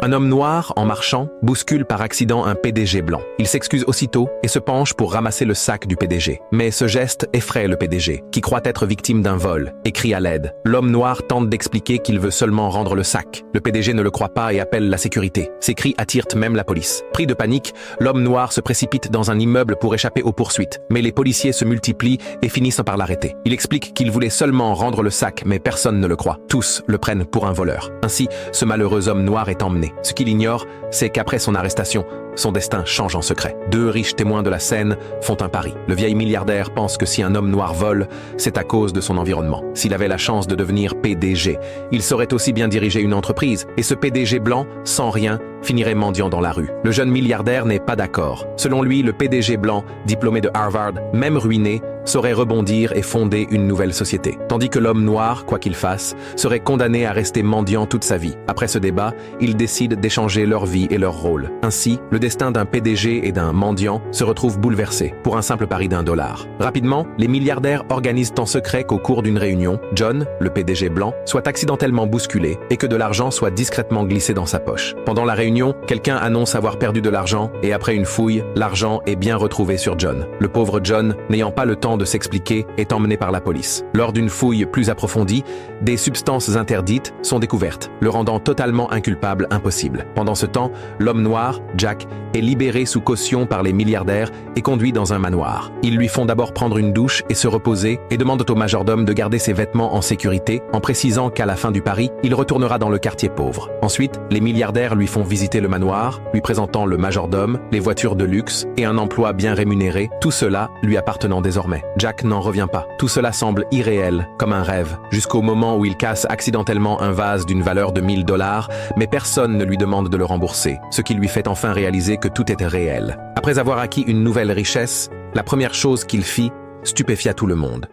Un homme noir, en marchant, bouscule par accident un PDG blanc. Il s'excuse aussitôt et se penche pour ramasser le sac du PDG. Mais ce geste effraie le PDG, qui croit être victime d'un vol, et crie à l'aide. L'homme noir tente d'expliquer qu'il veut seulement rendre le sac. Le PDG ne le croit pas et appelle la sécurité. Ses cris attirent même la police. Pris de panique, l'homme noir se précipite dans un immeuble pour échapper aux poursuites. Mais les policiers se multiplient et finissent par l'arrêter. Il explique qu'il voulait seulement rendre le sac, mais personne ne le croit. Tous le prennent pour un voleur. Ainsi, ce malheureux homme noir est emmené. Ce qu'il ignore, c'est qu'après son arrestation, son destin change en secret. Deux riches témoins de la scène font un pari. Le vieil milliardaire pense que si un homme noir vole, c'est à cause de son environnement. S'il avait la chance de devenir PDG, il saurait aussi bien diriger une entreprise. Et ce PDG blanc, sans rien, finirait mendiant dans la rue. Le jeune milliardaire n'est pas d'accord. Selon lui, le PDG blanc, diplômé de Harvard, même ruiné, saurait rebondir et fonder une nouvelle société. Tandis que l'homme noir, quoi qu'il fasse, serait condamné à rester mendiant toute sa vie. Après ce débat, ils décident d'échanger leur vie et leur rôle. Ainsi, le destin d'un PDG et d'un mendiant se retrouve bouleversé pour un simple pari d'$1. Rapidement, les milliardaires organisent en secret qu'au cours d'une réunion, John, le PDG blanc, soit accidentellement bousculé et que de l'argent soit discrètement glissé dans sa poche. Pendant la réunion, quelqu'un annonce avoir perdu de l'argent et après une fouille, l'argent est bien retrouvé sur John. Le pauvre John, n'ayant pas le temps de s'expliquer, est emmené par la police. Lors d'une fouille plus approfondie, des substances interdites sont découvertes, le rendant totalement inculpable impossible. Pendant ce temps, l'homme noir, Jack, est libéré sous caution par les milliardaires et conduit dans un manoir. Ils lui font d'abord prendre une douche et se reposer et demandent au majordome de garder ses vêtements en sécurité en précisant qu'à la fin du pari, il retournera dans le quartier pauvre. Ensuite, les milliardaires lui font visiter le manoir, lui présentant le majordome, les voitures de luxe et un emploi bien rémunéré, tout cela lui appartenant désormais. Jack n'en revient pas. Tout cela semble irréel, comme un rêve, jusqu'au moment où il casse accidentellement un vase d'une valeur de $1000, mais personne ne lui demande de le rembourser, ce qui lui fait enfin réaliser que tout était réel. Après avoir acquis une nouvelle richesse, la première chose qu'il fit stupéfia tout le monde.